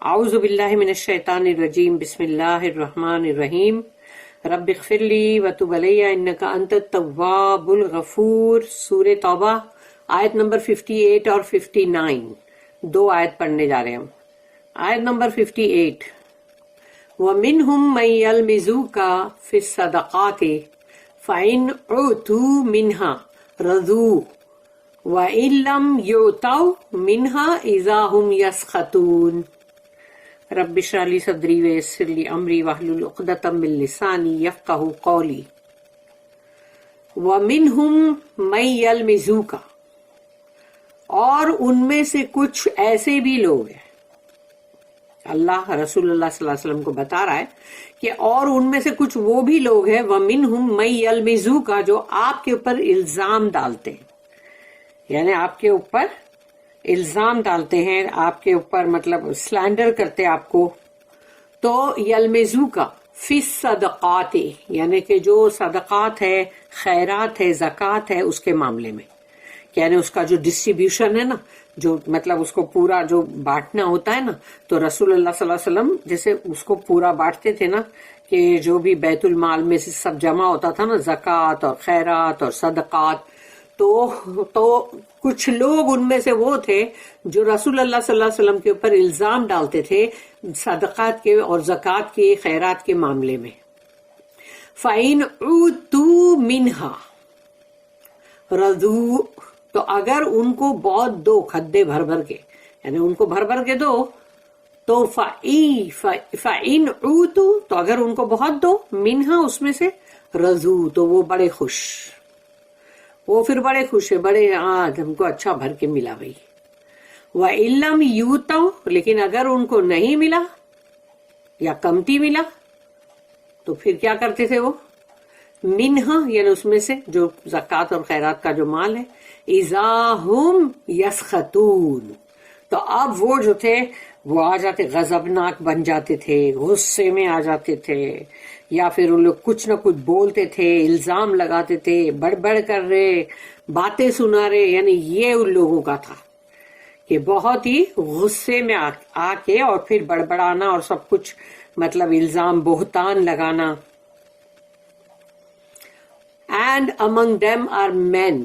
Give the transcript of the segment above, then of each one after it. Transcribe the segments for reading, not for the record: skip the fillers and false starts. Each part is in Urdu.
اعوذ باللہ من الشیطان الرجیم بسم اللہ الرحمن الرحیم رب اغفر لی وتب علی انک انت التواب الغفور. سورہ توبہ آیت نمبر 58 اور 59 دو آیت پڑھنے جا رہے ہیں ہم. آیت نمبر 58 وَمِنْهُمْ مَنْ يَلْمِزُوكَ فِي الصَّدَقَاتِ فَإِنْ عُوتُوا مِنْهَا رَضُوا وَإِنْ لَمْ يُعْطَوْا مِنْهَا إِذَا هُمْ يَسْخَطُونَ. رب اشرح لي صدری ويسر لي امری واحلل عقدۃ من لسانی یفقهوا قولی. ومنهم من یلمزوک، اور ان میں سے کچھ ایسے بھی لوگ ہیں. اللہ رسول اللہ صلی اللہ علیہ وسلم کو بتا رہا ہے کہ اور ان میں سے کچھ وہ بھی لوگ ہیں ومنهم من یلمزوک، جو آپ کے اوپر الزام ڈالتے ہیں، یعنی آپ کے اوپر الزام ڈالتے ہیں، آپ کے اوپر مطلب سلینڈر کرتے آپ کو. تو یلمزو کا فی الصدقات، یعنی کہ جو صدقات ہے، خیرات ہے، زکوٰۃ ہے، اس کے معاملے میں، یعنی اس کا جو ڈسٹریبیوشن ہے نا، جو مطلب اس کو پورا جو بانٹنا ہوتا ہے نا، تو رسول اللہ صلی اللہ علیہ وسلم جیسے اس کو پورا بانٹتے تھے نا، کہ جو بھی بیت المال میں سے سب جمع ہوتا تھا نا، زکوٰۃ اور خیرات اور صدقات، تو کچھ لوگ ان میں سے وہ تھے جو رسول اللہ صلی اللہ علیہ وسلم کے اوپر الزام ڈالتے تھے صدقات کے اور زکوٰۃ کے، خیرات کے معاملے میں. فَإِنْ عُوتُوا مِنْهَا رَضُوا، تو اگر ان کو بہت دو، کھدے بھر بھر کے، یعنی ان کو بھر بھر کے دو، تو فَإِنْ عُوتُوا، تو اگر ان کو بہت دو، مِنْهَا اس میں سے، رَضُوا، تو وہ بڑے خوش، وہ پھر بڑے خوش ہے، بڑے آج ہم کو اچھا بھر کے ملا بھائی. وَإِن لَّمْ يُؤْتَوْا، لیکن اگر ان کو نہیں ملا یا کمتی ملا، تو پھر کیا کرتے تھے وہ؟ منہا، یعنی اس میں سے جو زکوٰۃ اور خیرات کا جو مال ہے، اِذَا هُمْ يَسْخَطُونَ، تو اب وہ جو تھے وہ آ جاتے، غضبناک بن جاتے تھے، غصے میں آ جاتے تھے، یا پھر ان لوگ کچھ نہ کچھ بولتے تھے، الزام لگاتے تھے، بڑبڑ کر رہے، باتیں سنا رہے. یعنی یہ ان لوگوں کا تھا کہ بہت ہی غصے میں آ کے اور پھر بڑبڑانا اور سب کچھ مطلب الزام، بہتان لگانا. And among them are men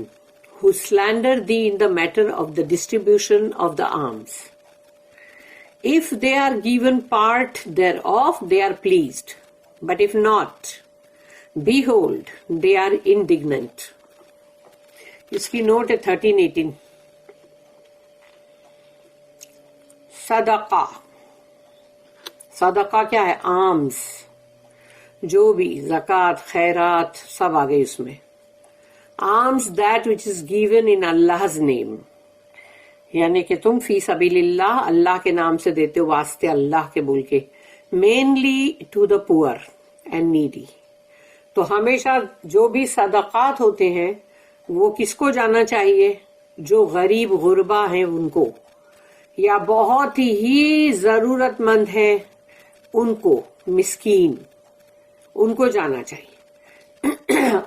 who slander thee in the matter of the distribution of the alms. If they are given part thereof, they are pleased. But if not, behold, they are indignant. اس کی نوٹ ہے 13-18. صدقہ، صدقہ کیا ہے؟ آمز، جو بھی زکوٰۃ، خیرات سب آ گئی اس میں. Alms that which is given in Allah's name, یعنی کہ تم فی سبیل اللہ، اللہ کے نام سے دیتے ہو، واسطے اللہ کے بول کے. Mainly to the poor and needy. تو ہمیشہ جو بھی صدقات ہوتے ہیں وہ کس کو جانا چاہیے؟ جو غریب غربا ہیں ان کو، یا بہت ہی ضرورت مند ہیں ان کو، مسکین، ان کو جانا چاہیے.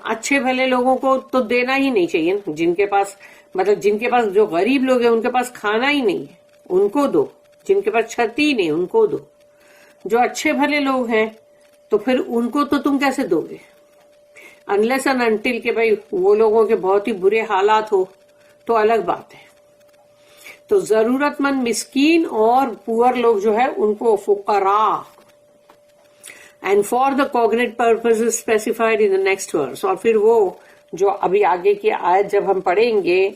اچھے بھلے لوگوں کو تو دینا ہی نہیں چاہیے، جن کے پاس مطلب جن کے پاس جو غریب لوگ ہیں ان کے پاس کھانا ہی نہیں ہے، ان کو دو. جن کے پاس چھت ہی نہیں ان کو دو. جو اچھے بھلے لوگ ہیں تو پھر ان کو تو تم کیسے دو گے؟ انلیس اینڈ انٹل کہ بھائی وہ لوگوں کے بہت ہی برے حالات ہو تو الگ بات ہے. تو ضرورت مند، مسکین اور پور لوگ جو ہے ان کو فقراء. And for the cognate purpose specified in the next verse. اور پھر وہ جو ابھی آگے کی آیت جب ہم پڑھیں گے،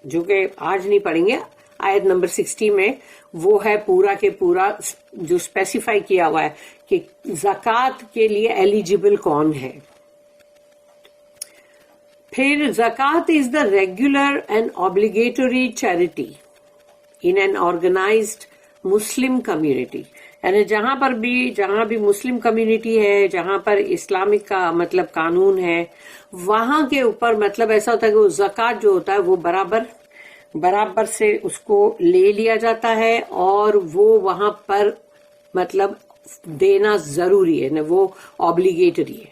جو کہ آج نہیں پڑھیں گے، آیت نمبر 60 میں وہ ہے پورا کے پورا جو اسپیسیفائی کیا ہوا ہے کہ زکوٰۃ کے لیے ایلیجیبل کون ہے. پھر zakat is the regular and obligatory charity in an organised Muslim community. یعنی جہاں بھی مسلم کمیونٹی ہے، جہاں پر اسلامک کا مطلب قانون ہے، وہاں کے اوپر مطلب ایسا ہوتا ہے کہ وہ زکوٰۃ جو ہوتا ہے وہ برابر سے اس کو لے لیا جاتا ہے، اور وہ وہاں پر مطلب دینا ضروری ہے، وہ obligatory ہے.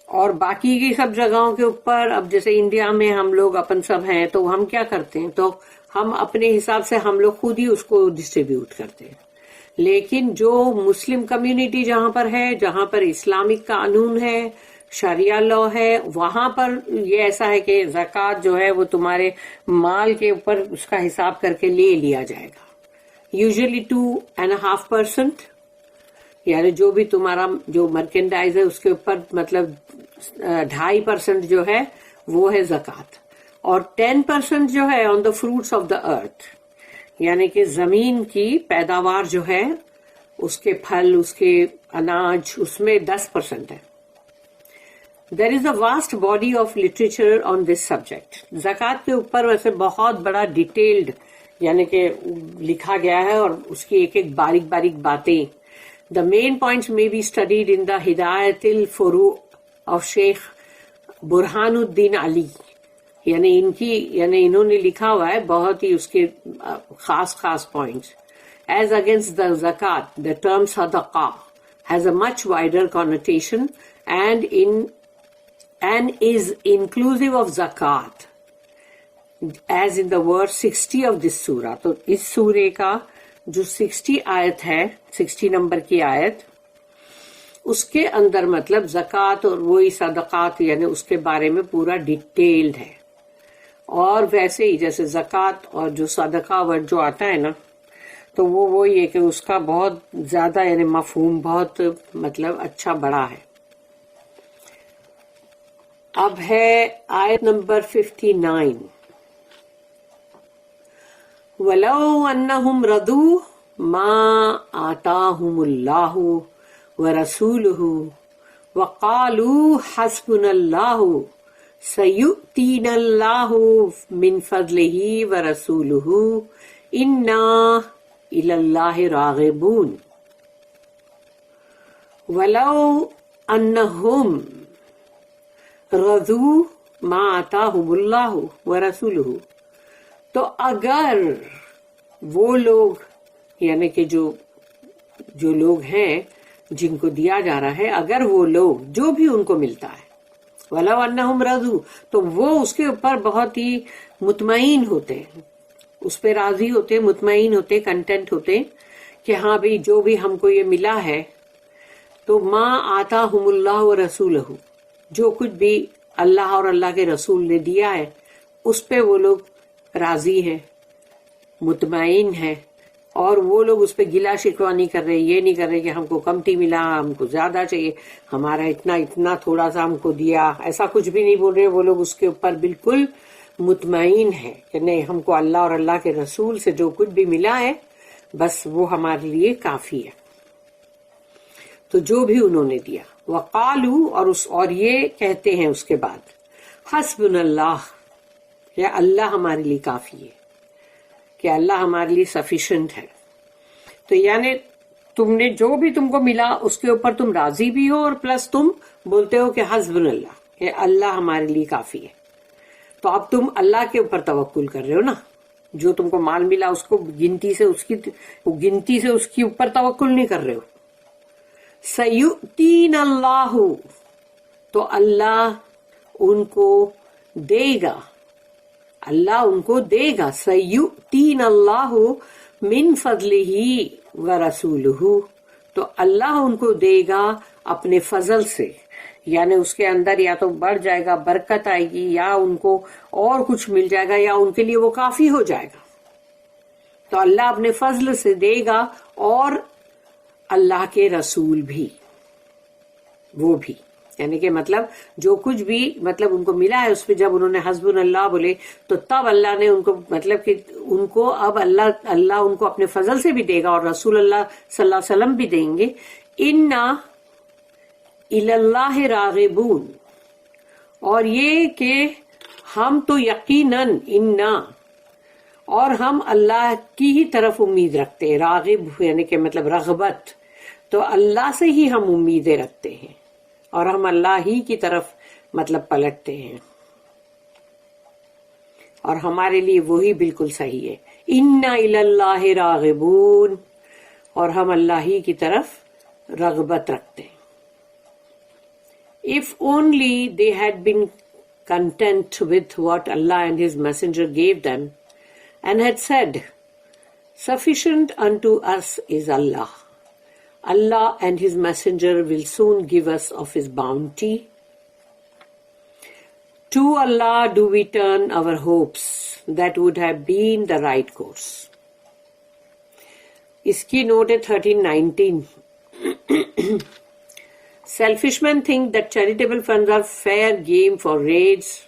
اور باقی کی سب جگہوں کے اوپر، اب جیسے انڈیا میں ہم لوگ اپن سب ہیں تو ہم کیا کرتے ہیں، تو ہم اپنے حساب سے ہم لوگ خود ہی اس کو ڈسٹریبیوٹ کرتے ہیں. لیکن جو مسلم کمیونٹی جہاں پر ہے، جہاں پر اسلامک قانون ہے، شریعہ لا ہے، وہاں پر یہ ایسا ہے کہ زکوٰۃ جو ہے وہ تمہارے مال کے اوپر اس کا حساب کر کے لے لیا جائے گا. یوزلی 2.5%، یعنی جو بھی تمہارا جو مرکنڈائز ہے اس کے اوپر مطلب 2.5% جو ہے وہ ہے زکوٰۃ، اور 10% جو ہے آن دا فروٹس آف دا ارتھ، یعنی کہ زمین کی پیداوار جو ہے، اس کے پھل، اس کے اناج، اس میں 10% ہے. There is a vast body of literature on this subject. زکوٰۃ کے اوپر ویسے بہت بڑا ڈیٹیلڈ یعنی کہ لکھا گیا ہے، اور اس کی ایک ایک باریک باریک باتیں. The main points may be studied in the Hidayat al-Furu of Sheikh Burhanuddin Ali. یعنی انہوں نے لکھا ہوا ہے بہت ہی اس کے خاص points. As against the zakat, the term sadaqah has a much wider connotation and is inclusive of zakat, as in the verse 60 of this surah. تو اس سورے کا جو 60 آیت ہے، 60 نمبر کی آیت، اس کے اندر مطلب زکوٰۃ اور وہی صدقات یعنی اس کے بارے میں پورا ڈیٹیلڈ ہے. اور ویسے ہی جیسے زکوٰۃ اور جو صدقہ ورڈ جو آتا ہے نا، تو وہ یہ کہ اس کا بہت زیادہ یعنی مفہوم بہت مطلب اچھا بڑا ہے. اب ہے آیت نمبر 59. وَلَوْ أَنَّهُمْ رَضُوا مَا آتَاهُمُ اللَّهُ وَرَسُولُهُ وَقَالُوا حَسْبُنَا اللَّهُ سَيُؤْتِينَا اللَّهُ مِنْ فَضْلِهِ وَرَسُولُهُ إِنَّا إِلَى اللَّهِ رَاغِبُونَ. وَلَوْ أَنَّهُمْ رَضُوا مَا آتَاهُمُ اللَّهُ وَرَسُولُهُ، تو اگر وہ لوگ یعنی کہ جو لوگ ہیں جن کو دیا جا رہا ہے، اگر وہ لوگ جو بھی ان کو ملتا ہے، وَلَوْ أَنَّهُمْ رَضُوا، تو وہ اس کے اوپر بہت ہی مطمئن ہوتے ہیں، اس پہ راضی ہوتے، مطمئن ہوتے، کنٹینٹ ہوتے کہ ہاں بھئی جو بھی ہم کو یہ ملا ہے، تو ما آتاہم اللہ ورسولہ، جو کچھ بھی اللہ اور اللہ کے رسول نے دیا ہے اس پہ وہ لوگ راضی ہے، مطمئن ہے، اور وہ لوگ اس پہ گلا شکوہ نہیں کر رہے، یہ نہیں کر رہے کہ ہم کو کمتی ملا، ہم کو زیادہ چاہیے، ہمارا اتنا تھوڑا سا ہم کو دیا، ایسا کچھ بھی نہیں بول رہے. وہ لوگ اس کے اوپر بالکل مطمئن ہے کہ نہیں، ہم کو اللہ اور اللہ کے رسول سے جو کچھ بھی ملا ہے بس وہ ہمارے لیے کافی ہے. تو جو بھی انہوں نے دیا، وقالو، اور یہ کہتے ہیں اس کے بعد، حسبنا اللہ، کہ اللہ ہمارے لیے کافی ہے، کہ اللہ ہمارے لیے سفیشینٹ ہے. تو یعنی تم نے جو بھی تم کو ملا اس کے اوپر تم راضی بھی ہو، اور پلس تم بولتے ہو کہ حسبنا اللہ، کہ اللہ ہمارے لیے کافی ہے. تو اب تم اللہ کے اوپر توکل کر رہے ہو نا، جو تم کو مال ملا اس کو گنتی سے اس کی اوپر توکل نہیں کر رہے ہو. سیؤتین اللہ، تو اللہ ان کو دے گا، اللہ ان کو دے گا. سیؤتین اللہ من فضلہ ورسولہ، تو اللہ ان کو دے گا اپنے فضل سے، یعنی اس کے اندر یا تو بڑھ جائے گا، برکت آئے گی، یا ان کو اور کچھ مل جائے گا، یا ان کے لیے وہ کافی ہو جائے گا. تو اللہ اپنے فضل سے دے گا، اور اللہ کے رسول بھی، وہ بھی، یعنی کہ مطلب جو کچھ بھی مطلب ان کو ملا ہے اس پہ جب انہوں نے حسبنا اللہ بولے تو تب اللہ نے ان کو مطلب کہ ان کو اب اللہ ان کو اپنے فضل سے بھی دے گا، اور رسول اللہ صلی اللہ علیہ وسلم بھی دیں گے. انا الی اللہ راغبون، اور یہ کہ ہم تو یقیناً انا، اور ہم اللہ کی ہی طرف امید رکھتے ہیں. راغب یعنی کہ مطلب رغبت، تو اللہ سے ہی ہم امیدیں رکھتے ہیں، اور ہم اللہ ہی کی طرف مطلب پلٹتے ہیں، اور ہمارے لیے وہی بالکل صحیح ہے. انا الی اللہ راغبون، اور ہم اللہ ہی کی طرف رغبت رکھتے ہیں. If only they had been content with what Allah and His Messenger gave them, and had said, Sufficient unto us is Allah. Allah and His Messenger will soon give us of His bounty. To Allah do we turn our hopes, that would have been the right course. Iski note 1319. Selfish men think that charitable funds are fair game for raids.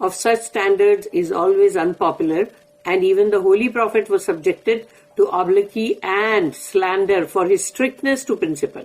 of such standards is always unpopular, and even the Holy Prophet was subjected to obloquy and slander for his strictness to principle.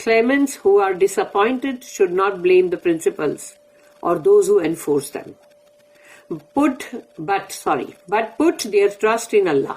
claimants who are disappointed should not blame the principals or those who enforce them. But put their trust in Allah.